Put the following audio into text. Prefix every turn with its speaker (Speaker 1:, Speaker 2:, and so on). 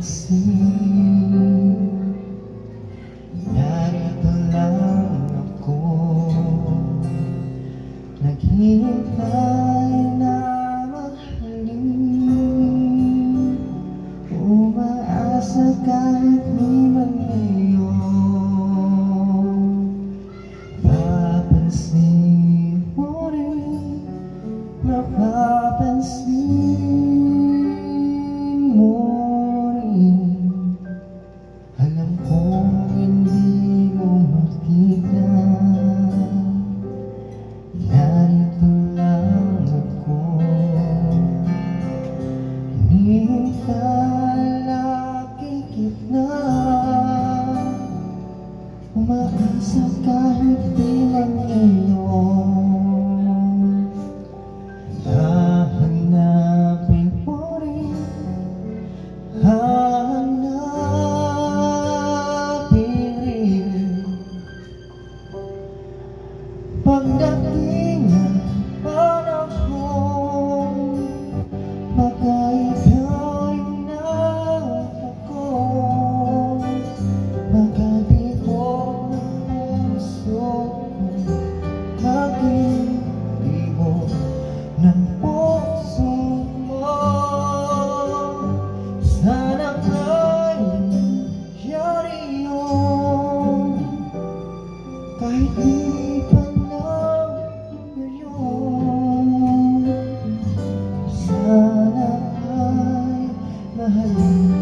Speaker 1: napapansin. Narito lang ako, naghihintay na mahalin, umaasa kahit di man ngayon. Papansin mo rin, napapansin mo rin, alam kong hindi mo makita. Narito lang ako, hinihintay, nakikita, umaasa kahit di man ngayon. Hahanapin mo rin, hahanapin rin, pagdating ng panahon, baka ika'y nagpako, baka dito ang puso mo, maging ibon ng puso mo. Sana ay nangyari yun, kahit di pa lang ngayon. Sana ay mahalin